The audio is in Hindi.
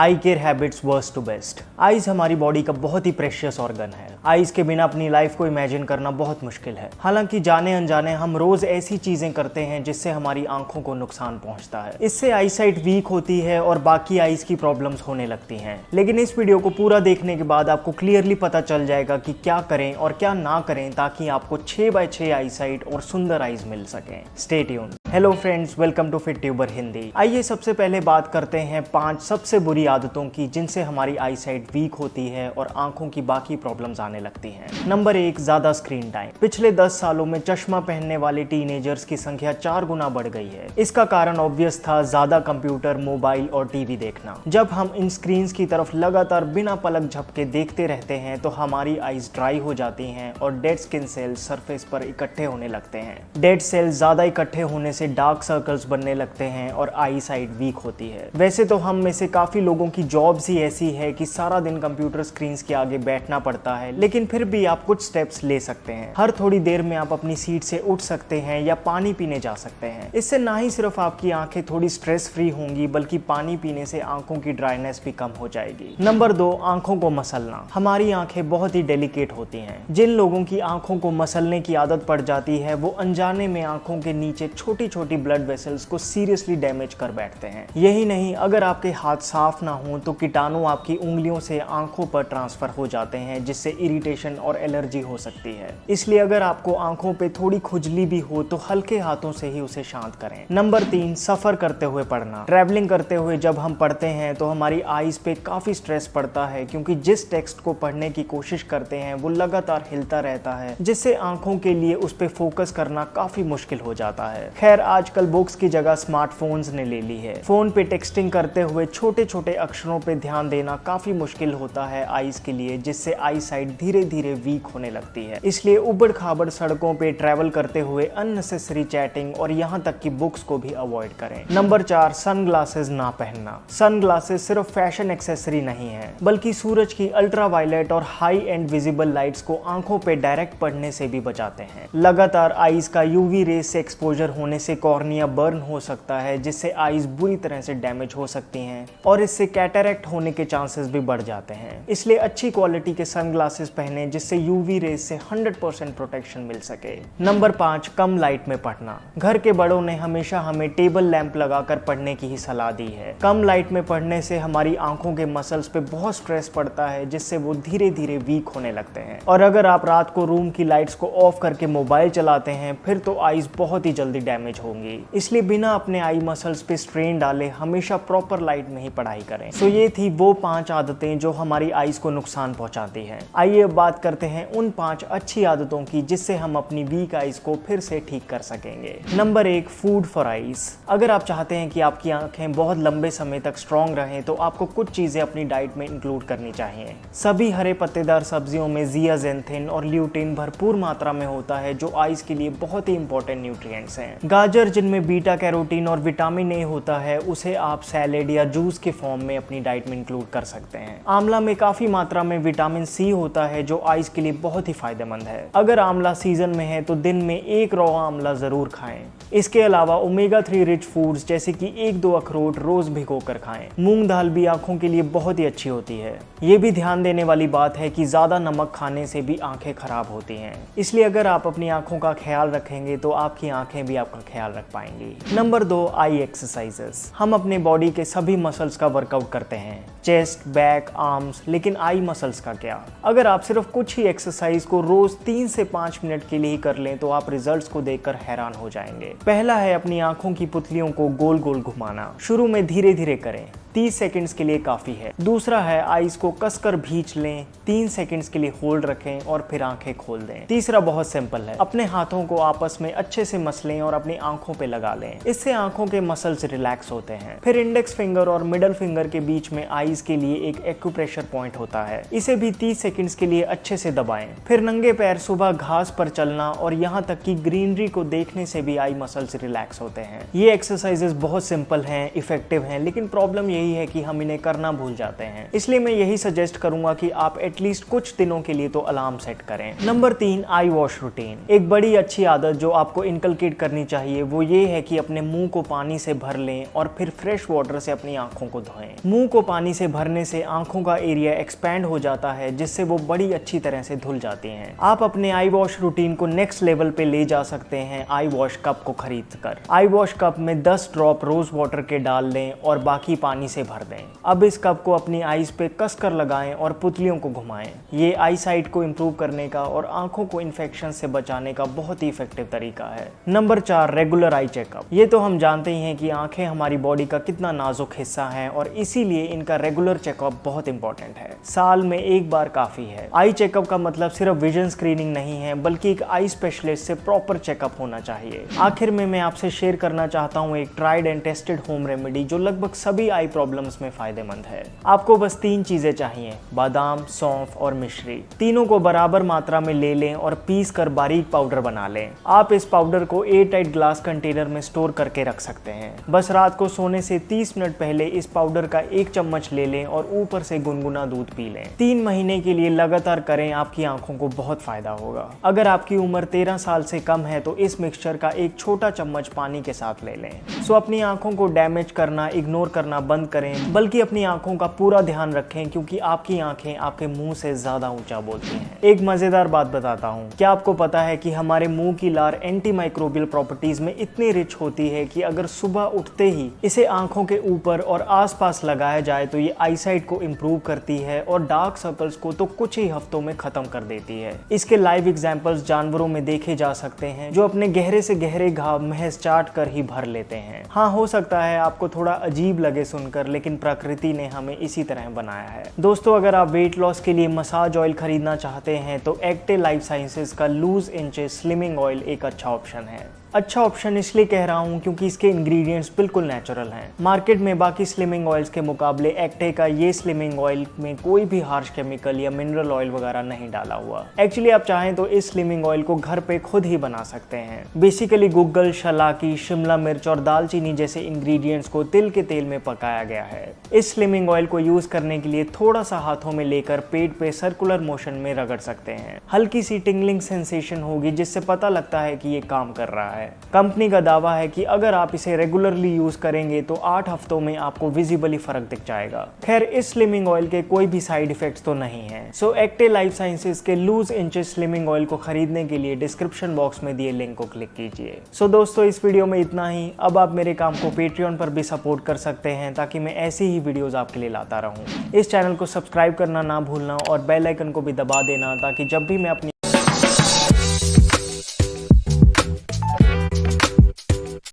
I care habits worst to best. Eyes हमारी बॉडी का बहुत ही प्रेशियस ऑर्गन है। आईज के बिना अपनी लाइफ को इमेजिन करना बहुत मुश्किल है। हालांकि जाने अनजाने हम रोज ऐसी चीजें करते हैं जिससे हमारी आंखों को नुकसान पहुंचता है। इससे आईसाइट वीक होती है और बाकी आईज की प्रॉब्लम्स होने लगती हैं। लेकिन इस वीडियो को पूरा देखने के बाद आपको क्लियरली पता चल जाएगा कि क्या करें और क्या ना करें ताकि आपको 6x6 आईसाइट और सुंदर आईज मिल सकें। Stay tuned. Hello friends, welcome to Fit Tuber Hindi. आइए सबसे पहले बात करते हैं 5 सबसे बुरी आदतों की जिनसे हमारी आईसाइट वीक होती है और आंखों की बाकी प्रॉब्लम्स आने लगती हैं। नंबर 1, ज्यादा स्क्रीन टाइम। पिछले 10 सालों में चश्मा पहनने वाले टीनेजर्स की संख्या 4 गुना बढ़ गई है। इसका कारण ऑब्वियस था ज्यादा कंप्यूटर, मोबाइल और टीवी देखना। जब हम इन स्क्रीन की तरफ लगातार बिना पलक झपके देखते रहते हैं तो हमारी आईज ड्राई हो जाती हैं और डेड स्किन सेल्स सरफेस पर इकट्ठे होने लगते हैं। डेड सेल्स ज्यादा इकट्ठे होने से डार्क सर्कल्स बनने लगते हैं और आई साइट वीक होती है। वैसे तो हम में से काफी लोगों की जॉब्स ही ऐसी है कि सारा दिन कंप्यूटर स्क्रीन्स के आगे बैठना पड़ता है, लेकिन फिर भी आप कुछ स्टेप्स ले सकते हैं। हर थोड़ी देर में आप अपनी सीट से उठ सकते हैं या पानी पीने जा सकते हैं। इससे ना ही सिर्फ आपकी आंखें थोड़ी स्ट्रेस फ्री होंगी बल्कि पानी पीने से आंखों की ड्राइनेस भी कम हो जाएगी। नंबर 2, आंखों को मसलना। हमारी आंखें बहुत ही डेलिकेट होती हैं। जिन लोगों की आंखों को मसलने की आदत पड़ जाती है वो अनजाने में आंखों के नीचे छोटी छोटी ब्लड वेसल्स को सीरियसली डैमेज कर बैठते हैं। यही नहीं, अगर आपके हाथ साफ ना हो तो कीटाणु आपकी उंगलियों से आंखों पर ट्रांसफर हो जाते हैं जिससे इरिटेशन और एलर्जी हो सकती है। इसलिए अगर आपको आंखों पे थोड़ी खुजली भी हो तो हल्के हाथों से ही उसे शांत करें। नंबर 3, सफर करते हुए पढ़ना। ट्रैवलिंग करते हुए जब हम पढ़ते हैं तो हमारी आईज पे काफी स्ट्रेस पड़ता है क्योंकि जिस टेक्स्ट को पढ़ने की कोशिश करते हैं वो लगातार हिलता रहता है जिससे आंखों के लिए उस पे फोकस करना काफी मुश्किल हो जाता है। खैर, आजकल बुक्स की जगह स्मार्टफोन्स ने ले ली है। फोन पे टेक्सटिंग करते हुए छोटे छोटे अक्षरों पे ध्यान देना काफी मुश्किल होता है आईज के लिए, जिससे आई साइट धीरे धीरे वीक होने लगती है। इसलिए उबड़ खाबड़ सड़कों पे ट्रैवल करते हुए अननेसेसरी चैटिंग और यहाँ तक कि बुक्स को भी अवॉइड करें। नंबर 4, सनग्लासेस ना पहनना। सनग्लासेस सिर्फ फैशन एक्सेसरी नहीं है बल्कि सूरज की अल्ट्रावायलेट और हाई एंड विजिबल लाइट्स को आंखों पे डायरेक्ट पड़ने से भी बचाते हैं। लगातार आईज का यूवी रेज से एक्सपोजर होने से कॉर्निया बर्न हो सकता है जिससे आईज बुरी तरह से डैमेज हो सकती हैं और इससे कैटरैक्ट होने के चांसेस भी बढ़ जाते हैं। इसलिए अच्छी क्वालिटी के सनग्लासेस पहने जिससे यूवी रेज से 100% प्रोटेक्शन मिल सके। नंबर 5, कम लाइट में पढ़ना। घर के बड़ों ने हमेशा हमें टेबल लैंप लगाकर पढ़ने की ही सलाह दी है। कम लाइट में पढ़ने से हमारी आंखों के मसल्स पे बहुत स्ट्रेस पड़ता है जिससे वो धीरे धीरे वीक होने लगते हैं। और अगर आप रात को रूम की लाइट्स को ऑफ करके मोबाइल चलाते हैं फिर तो आईज बहुत ही जल्दी डैमेज होंगी। इसलिए बिना अपने आई मसल्स पे स्ट्रेन डाले हमेशा प्रॉपर लाइट में ही पढ़ाई करें। सो ये थी वो 5 आदतें जो हमारी आईज को नुकसान पहुंचाती हैं। आइए अब बात करते हैं उन 5 अच्छी आदतों की जिससे हम अपनी वीक आईज को फिर से ठीक कर सकेंगे। Number 1, food for eyes. अगर आप चाहते हैं कि आपकी आंखें बहुत लंबे समय तक स्ट्रॉन्ग रहें तो आपको कुछ चीजें अपनी डाइट में इंक्लूड करनी चाहिए। सभी हरे पत्तेदार सब्जियों में जियाजेंथिन और ल्यूटिन भरपूर मात्रा में होता है जो आईज के लिए बहुत ही इंपॉर्टेंट न्यूट्रिएंट्स हैं। गाजर जिनमें बीटा कैरोटीन और विटामिन ए होता है उसे आप सैलेड या जूस के फॉर्म में अपनी डाइट में इंक्लूड कर सकते हैं। आंवला में काफी मात्रा में विटामिन सी होता है जो आईज के लिए बहुत ही फायदेमंद है। अगर आंवला सीजन में है तो दिन में 1 रॉ आंवला जरूर खाएं। इसके अलावा ओमेगा 3 रिच फूड्स जैसे कि 1-2 अखरोट रोज भिगोकर खाएं। मूंग दाल भी आंखों के लिए बहुत ही अच्छी होती है। ये भी ध्यान देने वाली बात है कि ज्यादा नमक खाने से भी आंखें खराब होती हैं। इसलिए अगर आप अपनी आंखों का ख्याल रखेंगे तो आपकी आंखें भी आपका ख्याल रख पाएंगी। नंबर 2, आई एक्सरसाइजेस। हम अपने बॉडी के सभी मसल्स का वर्कआउट करते हैं, चेस्ट, बैक, आर्म्स, लेकिन आई मसल्स का क्या? अगर आप सिर्फ कुछ ही एक्सरसाइज को रोज 3 से 5 मिनट के लिए ही कर लें तो आप रिजल्ट्स को देखकर हैरान हो जाएंगे। पहला है अपनी आंखों की पुतलियों को गोल गोल घुमाना। शुरू में धीरे धीरे करें, 30 सेकंड्स के लिए काफी है। दूसरा है आईज को कसकर भींच लें, 3 सेकंड्स के लिए होल्ड रखें और फिर आंखें खोल दें। तीसरा बहुत सिंपल है, अपने हाथों को आपस में अच्छे से मसलें और अपनी आंखों पे लगा लें। इससे आंखों के मसल्स रिलैक्स होते हैं। फिर इंडेक्स फिंगर और मिडल फिंगर के बीच में आईज के लिए एक एक्यूप्रेशर पॉइंट होता है, इसे भी 30 सेकंड्स के लिए अच्छे से दबाएं। फिर नंगे पैर सुबह घास पर चलना और यहाँ तक कि ग्रीनरी को देखने से भी आई मसल्स रिलैक्स होते हैं। ये एक्सरसाइजेस बहुत सिंपल हैं, इफेक्टिव हैं, लेकिन प्रॉब्लम यही है कि हम इन्हें करना भूल जाते हैं। इसलिए मैं यही सजेस्ट करूंगा कि आप एटलीस्ट कुछ दिनों के लिए तो अलार्म सेट करें। नंबर 3, आई वॉश रूटीन। एक बड़ी अच्छी आदत जो आपको इनकलकेट करनी चाहिए वो ये है कि अपने मुंह को पानी से भर लें और फिर फ्रेश वाटर से अपनी आंखों को धोएं। मुंह को पानी से भरने से आंखों का एरिया एक्सपैंड हो जाता है, जिससे वो बड़ी अच्छी तरह से धुल जाती हैं। आप अपने आई वॉश रूटीन को नेक्स्ट लेवल पे ले जा सकते हैं आई वॉश कप को खरीद कर। आई वॉश कप में 10 ड्रॉप रोज वाटर के डाल लें और बाकी पानी से भर दें। अब इस कप को अपनी आईज पे कसकर लगाएं और पुतलियों को घुमाएं। ये आई साइट को इंप्रूव करने का और आंखों को इन्फेक्शन से बचाने का बहुत ही इफेक्टिव तरीका है। Number 4, regular eye checkup. ये तो हम जानते ही हैं कि आंखें हमारी बॉडी का कितना नाजुक हिस्सा है और इसीलिए इनका रेगुलर चेकअप बहुत इंपॉर्टेंट है। साल में एक बार काफी है। आई चेकअप का मतलब सिर्फ विजन स्क्रीनिंग नहीं है, बल्कि एक आई स्पेशलिस्ट से प्रॉपर चेकअप होना चाहिए। आखिर में मैं आपसे शेयर करना चाहता हूँ एक tried and tested home remedy जो लगभग सभी आई प्रॉब्लम्स में फायदेमंद है। आपको बस 3 चीजें चाहिए, बादाम, सौंफ और मिश्री। तीनों को बराबर मात्रा में ले लें और पीस कर बारीक पाउडर बना लें। आप इस पाउडर को एयर टाइट ग्लास कंटेनर में स्टोर करके रख सकते हैं। बस रात को सोने से 30 मिनट पहले इस पाउडर का 1 चम्मच ले लें और ऊपर से गुनगुना दूध पी लें। 3 महीने के लिए लगातार करें, आपकी आंखों को बहुत फायदा होगा। अगर आपकी उम्र 13 साल से कम है तो इस मिक्सचर का 1 छोटा चम्मच पानी के साथ ले लें। सो अपनी आंखों को डैमेज करना, इग्नोर करना बंद करें, बल्कि अपनी आंखों का पूरा ध्यान रखें, क्योंकि आपकी आंखें आपके मुंह से ज्यादा ऊंचा बोलती हैं। एक मजेदार बात बताता हूँ, क्या आपको पता है कि हमारे मुंह की लार एंटी माइक्रोबियल प्रॉपर्टीज में इतनी रिच होती है कि अगर सुबह उठते ही इसे आंखों के ऊपर और आसपास लगाया जाए तो ये आईसाइट को इंप्रूव करती है और डार्क सर्कल्स को तो कुछ ही हफ्तों में खत्म कर देती है। इसके लाइव एग्जांपल्स जानवरों में देखे जा सकते हैं, जो अपने गहरे से गहरे घाव महज चाट कर ही भर लेते हैं। हाँ, हो सकता है आपको थोड़ा अजीब लगे सुनकर, लेकिन प्रकृति ने हमें इसी तरह बनाया है। दोस्तों, अगर आप वेट लॉस के लिए मसाज ऑयल खरीदना चाहते हैं तो एक्टे लाइफ साइंसेज का लूज इंचेस स्लिमिंग ऑयल एक अच्छा ऑप्शन है। अच्छा ऑप्शन इसलिए कह रहा हूँ क्योंकि इसके इंग्रेडिएंट्स बिल्कुल नेचुरल हैं। मार्केट में बाकी स्लिमिंग ऑयल्स के मुकाबले एक्टे का ये स्लिमिंग ऑयल में कोई भी हार्श केमिकल या मिनरल ऑयल वगैरह नहीं डाला हुआ। एक्चुअली आप चाहें तो इस स्लिमिंग ऑयल को घर पे खुद ही बना सकते हैं। बेसिकली गुग्गल, शलाकी, शिमला मिर्च और दालचीनी जैसे इंग्रेडिएंट्स को तिल के तेल में पकाया गया है। इस स्लिमिंग ऑयल को यूज करने के लिए थोड़ा सा हाथों में लेकर पेट पे सर्कुलर मोशन में रगड़ सकते हैं। हल्की सी टिंगलिंग सेंसेशन होगी, जिससे पता लगता है कि ये काम कर रहा है। कंपनी का दावा है कि अगर आप इसे रेगुलरली यूज करेंगे तो 8 हफ्तों में आपको विजिबली फर्क दिख जाएगा। खैर, इस स्लिमिंग ऑयल के कोई भी साइड इफेक्ट्स तो नहीं है। सो एक्टे लाइफ साइंसेज के लूज इंचेस स्लिमिंग ऑयल को खरीदने के लिए डिस्क्रिप्शन बॉक्स में दिए लिंक को क्लिक कीजिए। सो दोस्तों, इस वीडियो में इतना ही। अब आप मेरे काम को पेट्रियन पर भी सपोर्ट कर सकते हैं ताकि मैं ऐसी ही वीडियोस आपके लिए लाता रहूं। इस चैनल को सब्सक्राइब करना ना भूलना और बेल आइकन को भी दबा देना ताकि जब भी मैं अपनी